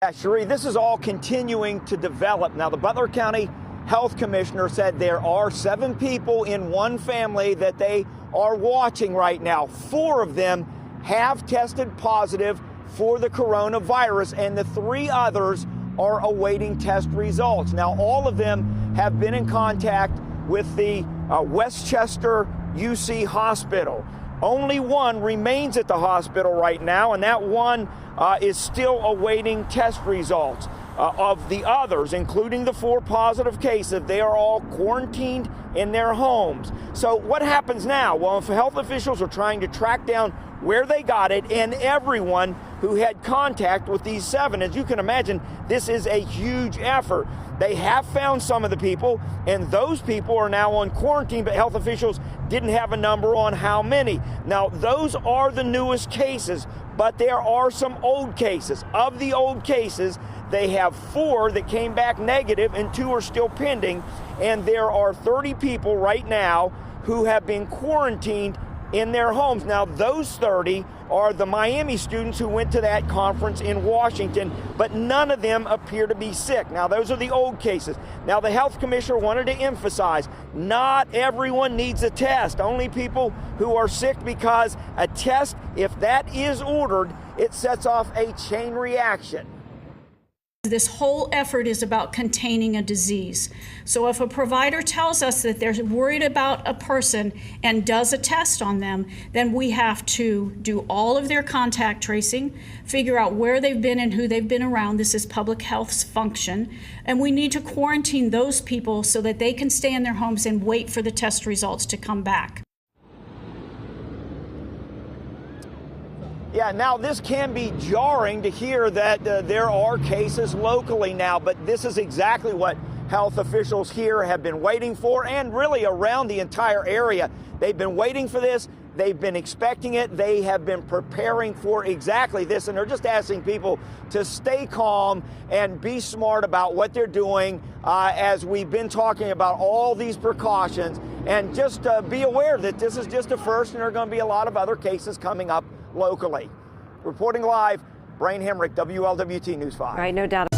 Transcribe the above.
Yeah, Cherie, this is all continuing to develop. Now, the Butler County Health Commissioner said there are 7 people in one family that they are watching right now. 4 of them have tested positive for the coronavirus, and the 3 others are awaiting test results. Now, all of them have been in contact with the Westchester UC Hospital. Only 1 remains at the hospital right now, and that one is still awaiting test results. Of the others, including the 4 positive cases, they are all quarantined in their homes. So what happens now? Well, if health officials are trying to track down where they got it and everyone who had contact with these 7, as you can imagine, this is a huge effort. They have found some of the people, and those people are now on quarantine, but health officials didn't have a number on how many. Now, those are the newest cases, but there are some old cases. Of the old cases, they have 4 that came back negative and 2 are still pending, and there are 30 people right now who have been quarantined in their homes. Now, those 30 are the Miami students who went to that conference in Washington, but none of them appear to be sick. Now, those are the old cases. Now, the health commissioner wanted to emphasize, not everyone needs a test. Only people who are sick, because a test, if that is ordered, it sets off a chain reaction. This whole effort is about containing a disease. So if a provider tells us that they're worried about a person and does a test on them, then we have to do all of their contact tracing, figure out where they've been and who they've been around. This is public health's function. And we need to quarantine those people so that they can stay in their homes and wait for the test results to come back. Yeah, now this can be jarring to hear that there are cases locally now, but this is exactly what health officials here have been waiting for, and really around the entire area. They've been waiting for this. They've been expecting it. They have been preparing for exactly this, and they're just asking people to stay calm and be smart about what they're doing as we've been talking about all these precautions, and just be aware that this is just a first, and there are going to be a lot of other cases coming up locally. Reporting live, Brain Hemrick, WLWT News 5. Right, no doubt.